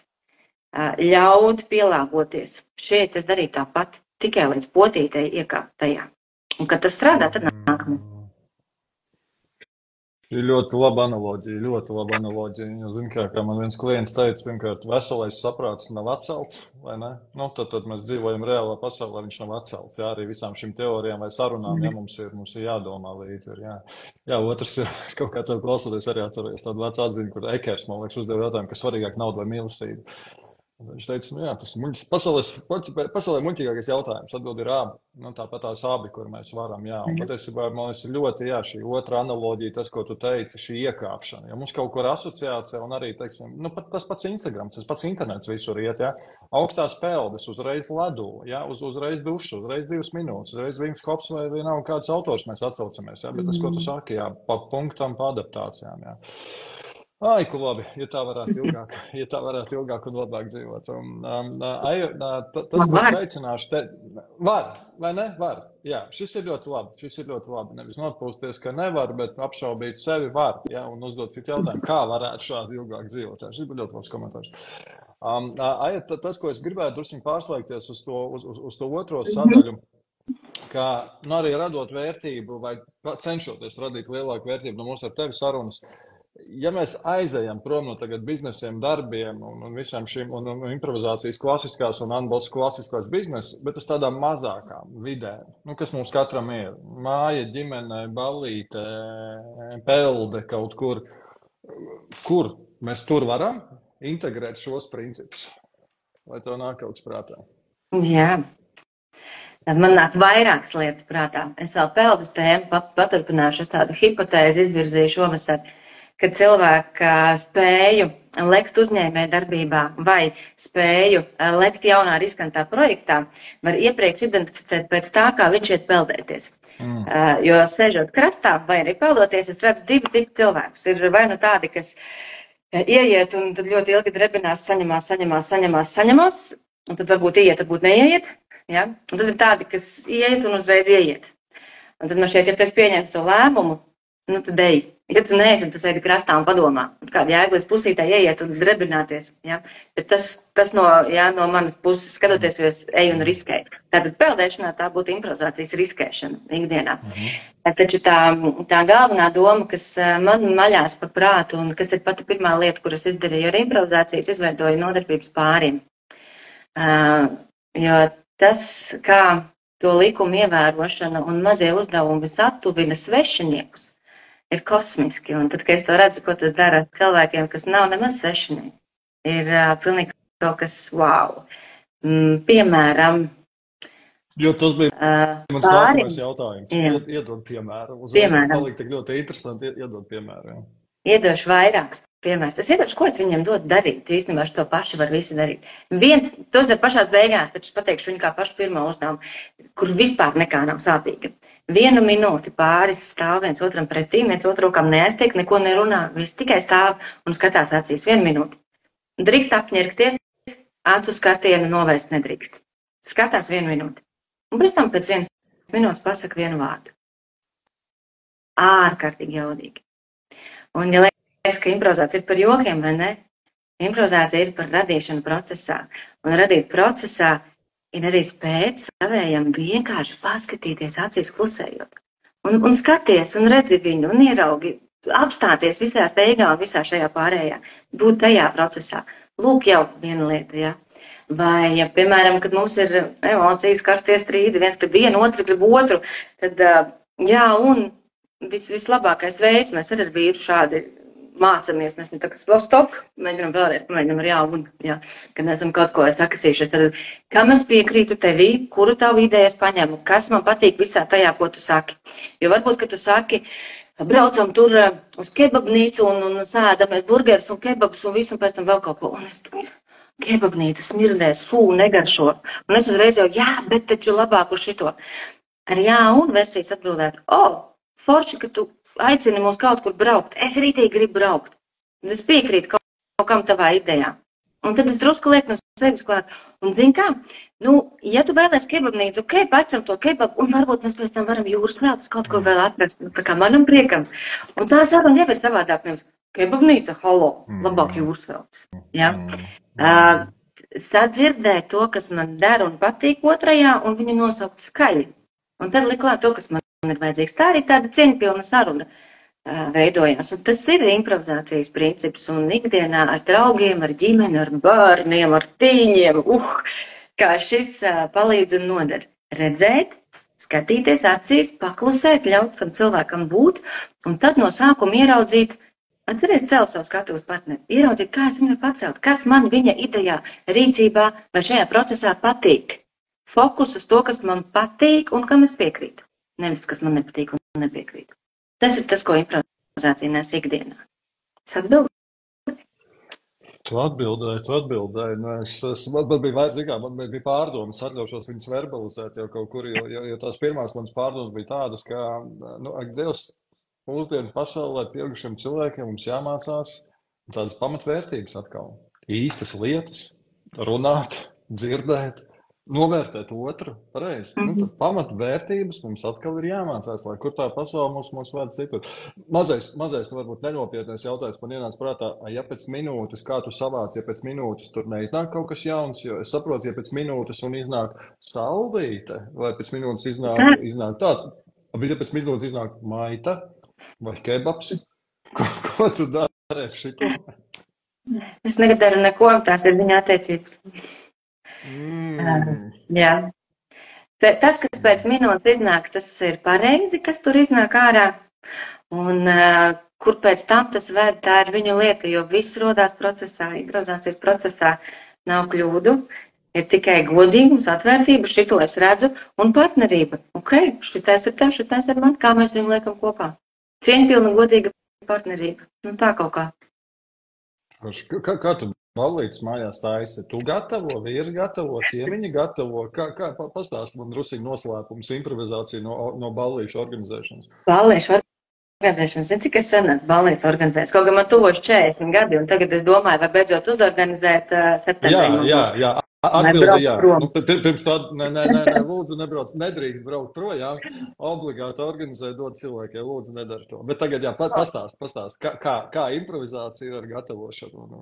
[SPEAKER 2] Ļaut pielāgoties. Šeit es darīju tāpat, tikai līdz potītei iekāpt tajā. Un kad tas strādā, tad nākamo.
[SPEAKER 1] Ir ļoti laba analoģija. Jo, zin, kā man viens klients teica, pirmkārt, veselais saprāts nav atcelts, vai ne? Tad mēs dzīvojam reālā pasaulē, viņš nav atcelts. Jā, arī visām šīm teorijām vai sarunām, ja mums ir jādomā līdzi. Jā, otrs ir, es kaut kā tev klausoties arī atceros tādu vecu atziņu, kur Ekers, man liekas, uzdeva jautājumu, kas svarīgāk nauda vai mīlestība. Viņš teica, jā, tas ir pasaulē muļķīgākais jautājums. Atbildi ir abi. Tāpat tās abi, kur mēs varam, jā. Un patiesībā, man liekas, ir ļoti, šī otra analoģija, tas, ko tu teici, šī iekāpšana. Ja mums kaut kur asociācija un arī, teiksim, pat tas pats Instagrams, tas pats internets visur iet, jā. Augstās peldes, uzreiz ledū, jā, uzreiz dušas, uzreiz 2 minūtes, uzreiz Vims Kops vai nav kāds autors mēs atsaucamies, jā. Bet tas, ko tu saki, jā, pa punktam, pa adaptācijām, jā. Ai, ko labi, ja tā varētu ilgāk un labāk dzīvot. Tas, ko es aicināšu te, var, vai ne? Var. Jā, šis ir ļoti labi. Nevis nopūsties, ka nevar, bet apšaubīt sevi var, jā, un uzdot citu jautājumu, kā varētu šādi ilgāk dzīvot. Šis bija ļoti labs komentārs. Tas, ko es gribētu drusku pārslēgties uz to otro sadaļu, kā arī radot vērtību vai cenšoties radīt lielāku vērtību no mūsu ar tevi sarunas. Ja mēs aizejam prom no tagad biznesiem, darbiem un visām šīm un improvizācijas klasiskās un unboss klasiskās biznesa, bet uz tādām mazākām vidēm, kas mums katram ir, māja, ģimene, ballīte, pelde kaut kur mēs tur varam integrēt šos principus? Vai tev nāk kaut kas prātā?
[SPEAKER 2] Jā. Man nāk vairākas lietas prātā. Es vēl peldes tēmu paturpināšu, es tādu hipotēzi izvirzīju šovasar, kad cilvēki spēju lekt uzņēmē darbībā vai spēju lekt jaunā riskantā projektā, var iepriekš identificēt pēc tā, kā viņš iet peldēties. Jo sēžot krastā vai arī peldoties, es redzu 2 tipu cilvēkus. Ir vai nu tādi, kas ieiet un tad ļoti ilgi drebinās, saņemās, un tad varbūt ieiet, varbūt neieiet. Ja? Un tad ir tādi, kas ieiet un uzreiz ieiet. Un tad man šeit, ja tu esi pieņēmis to lēmumu, tad ej. Ja tu neesi, tu sēdi krastā un padomā, kāda jēga līdz pusītē ieiet un drebināties. Ja? Bet tas no manas puses skatoties, jo es eju un riskēju. Tātad peldēšanā tā būtu improvizācijas riskēšana ikdienā. Taču tā galvenā doma, kas man maļās pa prātu un kas ir pati pirmā lieta, kuras izdarīju ar improvizācijas, izveidoju nodarbības pāriem. Jo tas, kā to likumu ievērošana un mazie uzdevumi satuvina svešiniekus, ir kosmiski, un tad, kad es to redzu, ko tas dara cilvēkiem, kas nav nemaz svešinieki, ir pilnīgi kaut kas wow. Piemēram,
[SPEAKER 1] jo tas bija mans nākamais jautājums. Iedod piemēru. Uzreiz palika tik ļoti interesanti, iedod piemēru. Jā.
[SPEAKER 2] Iedošu vairākus piemērus. Es iedošu, ko es viņam dodu darīt. Īstenībā to paši var visi darīt. Tos dar pašās beigās, taču pateikšu viņu kā pašu pirmo uzdevumu, kur vispār nekā nav sāpīga. 1 minūti pāris stāv viens otram pretī, viens otru rokām neaiztiek, neko nerunā, viss tikai stāv un skatās acīs 1 minūti. Drīkst apņirkties, acu skatienu novērst nedrīkst. Skatās 1 minūti. Un pēc tam pēc 1 minūtes pasaka vienu vārdu. Ārkārtīgi jaudīgi. Un ja liekas, ka improvizācija ir par jokiem, vai ne? Improvizācija ir par radīšanu procesā. Un radīt procesā ir arī spēt savējam vienkārši paskatīties acīs klusējot. Un skaties, un redzi viņu, un ieraugi, apstāties visā steigā un visā šajā pārējā. Būt tajā procesā. Lūk jau viena lieta, jā. Vai, ja, piemēram, kad mums ir emocijas, karstie strīdi, viens pret vienu, otrs grib otru, tad, jā, un vislabākais veids, mēs arī ar vīru šādi mācamies, mēs tā kā stop, mēģinām vēlreiz, pamēģinām ar jā, un, jā, kad mēs esam kaut ko sakasījušies, tad, kam es piekrītu tevī, kuru tavu idejas paņemu, kas man patīk visā tajā, ko tu saki. Jo varbūt, ka tu saki, braucam tur uz kebabnīcu un sēdamies burgerus un kebabus un visu, un pēc tam vēl kaut ko, un es kebabnīca smirdēs, negaršo, un es uzreiz jau, jā, bet taču labāk uz šito. Ar jā, un versijas atbildēt, forši, ka tu aicini mūs kaut kur braukt. Es rītīgi gribu braukt. Es piekrītu kaut kam tavā idejā. Un tad es drusku lieku no sevis klāt. Un zini kā, ja tu vēlies kebabnīcu, pacam to kebabu, un varbūt mēs pēc tam varam jūras veltas kaut ko vēl atrast. Tā kā manam priekam. Un tā saruna jau ir savādāk. Nevis kebabnīca, halo, labāk jūras veltas. Ja? Sadzirdēt to, kas man der un patīk otrajā, un viņu nosaukt skaļi. Un tad liklāt to, kas man ir vajadzīgs. Tā arī tāda cieņpilna saruna veidojās. Un tas ir improvizācijas princips. Un ikdienā ar draugiem, ar ģimeni, ar bērniem, ar tīņiem, kā šis palīdz un noder. Redzēt, skatīties acīs, paklusēt, ļaut tam cilvēkam būt, un tad no sākuma ieraudzīt, atceries celt savu skatuves partneri, ieraudzīt, kā es viņu pacelt, kas man viņa idejā, rīcībā vai šajā procesā patīk. Fokus uz to, kas man patīk un kam es piekrītu. Nevis, kas man nepatīk un nepiekrītu. Tas ir tas, ko improvizācija nes ikdienā. Es atbildēju?
[SPEAKER 1] Tu atbildēji. Man bija pārdomas, atļaušos viņas verbalizēt jau kaut kur, jo tās pirmās manas pārdomas bija tādas, ka, ak Dievs, mūsdienu pasaulē pieaugušiem cilvēkiem mums jāmācās tādas pamatvērtības atkal. Īstas lietas, runāt, dzirdēt, novērtēt otru, pareizi. Pamatvērtības mums atkal ir jāmācās, lai kur tā pasaule mums vēd citur. Mazais, varbūt nenopietnais jautājums man ienāca prātā, ja pēc minūtes, kā tu savāc, ja pēc minūtes tur neiznāk kaut kas jauns, jo es saprotu, ja pēc minūtes un iznāk saldīte, vai pēc minūtes iznāk tāds, bet ja pēc minūtes iznāk maita vai kebabs, ko tu dari šito?
[SPEAKER 2] Es nedaru neko, tās ir viņa attiecības. Jā. Tas, kas pēc minūtes iznāk, tas ir pareizi, kas tur iznāk ārā. Un kur pēc tam tas ved, tā ir viņu lieta, jo viss rodās procesā, improvizācija ir procesā, nav kļūdu, ir tikai godīgums, atvērtība, šito es redzu, un partnerība. Šitais ir tev, šitais ir man, kā mēs viņu liekam kopā. Cieņpilna, godīga partnerība. Tā kaut kā.
[SPEAKER 1] Kā tu ballītes mājās taisi? Tu gatavo, vīri gatavo, ciemiņi gatavo? Kā pastāst man drusīgi noslēpums improvizācija no ballīšu organizēšanas?
[SPEAKER 2] Ballīšu organizēšanas. Zini, cik es sen esmu ballītes organizējis? Kaut gan man tuvoši 40 gadi, un tagad es domāju, vai beidzot uzorganizēt septembrī.
[SPEAKER 1] Jā. Atbildi, jā. Pirms tāda, nē, lūdzu, nebrauc, nedrīkst braukt projām, obligāti organizēt, dot cilvēkiem, lūdzu, nedara to. Bet tagad, jā, pastāst, kā improvizācija ar gatavošanu?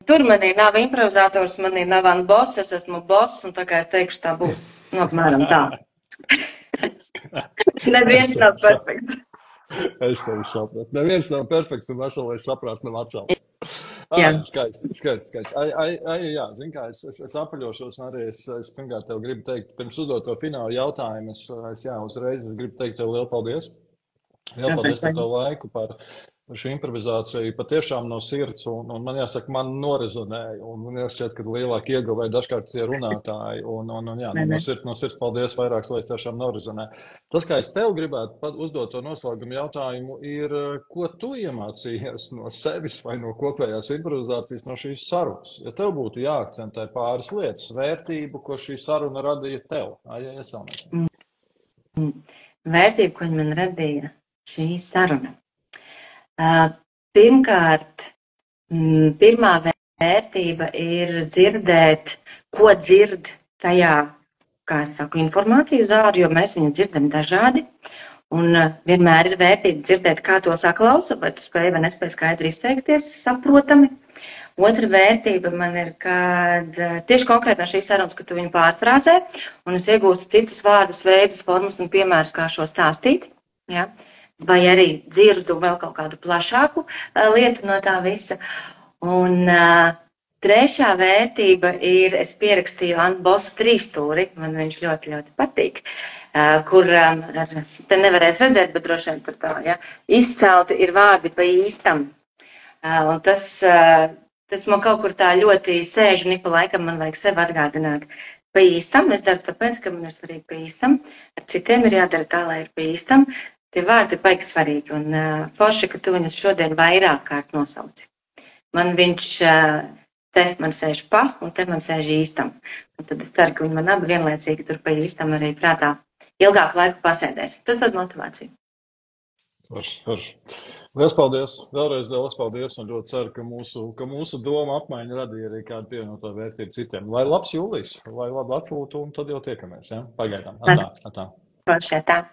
[SPEAKER 2] Tur manī nav improvizators, manī nav boss, es esmu boss, un tā kā es teikšu, tā būs, apmēram tā. Neviens nav perfekts.
[SPEAKER 1] Es tevi sapratu. Neviens nav perfekts un veselais saprāts nav atcelts. Skaisti. Jā, zin kā, es apaļošos un arī es pirmkārt tev gribu teikt, pirms uzdot to finālu jautājumu, uzreiz gribu teikt tev lielu paldies. Lielu paldies par to laiku, par šī improvizācija patiešām no sirds, un man jāsaka, man norezonēja, un man jāsaka, ka lielāki ieguvēji dažkārt tie runātāji, no sirds paldies vairākas lietas tiešām norezonē. Tas, kā es tev gribētu uzdot to noslēgumu jautājumu, ir, ko tu iemācījies no sevis vai no kopējās improvizācijas no šīs sarunas? Ja tev būtu jāakcentē pāris lietas, vērtību, ko šī saruna radīja tev,
[SPEAKER 2] Vērtību, ko man radīja šī saruna. Pirmkārt, pirmā vērtība ir dzirdēt, ko dzird tajā, kā es saku, informāciju uz āru, jo mēs viņu dzirdam dažādi. Un vienmēr ir vērtība dzirdēt, kā to saklausa, vai tu spēj vai nespēj skaidri izteikties, saprotami. Otra vērtība man ir, kad tieši konkrēti no šīs sarunas, ka tu viņu pārfrāzē, un es iegūstu citus vārdus, veidus, formas un piemērus, kā šo stāstīt. Ja? Vai arī dzirdu vēl kaut kādu plašāku lietu no tā visa. Un trešā vērtība ir, es pierakstīju Anna Bosa 3 stūri, man viņš ļoti, ļoti patīk, kur te nevarēs redzēt, bet droši vien tur tā, ja, izcelti ir vārdi pa īstam. Un tas man kaut kur tā ļoti sēž, un ik pa laikam man vajag sev atgādināt. Pa īstam, es daru tāpēc, ka man ir svarīgi pa īstam, ar citiem ir jādara tā, lai ir pa īstam. Tie vārdi ir baigi svarīgi, un forši, ka tu viņus šodien vairāk kārt nosauci. Man viņš te man sēž pa, un te man sēž īstam. Un tad es ceru, ka viņi man abi vienlaicīgi tur pa īstam arī prātā ilgāku laiku pasēdēs. Tas dod motivāciju.
[SPEAKER 1] Forši. Liels paldies, vēlreiz liels paldies, un ļoti ceru, ka mūsu doma apmaiņa radīja arī kādu pievienoto vērtību citiem. Lai labs jūlijs, lai labi atpūtu, un tad jau tiekamies, ja? Pagaidām. Atā.
[SPEAKER 2] Forši, tā.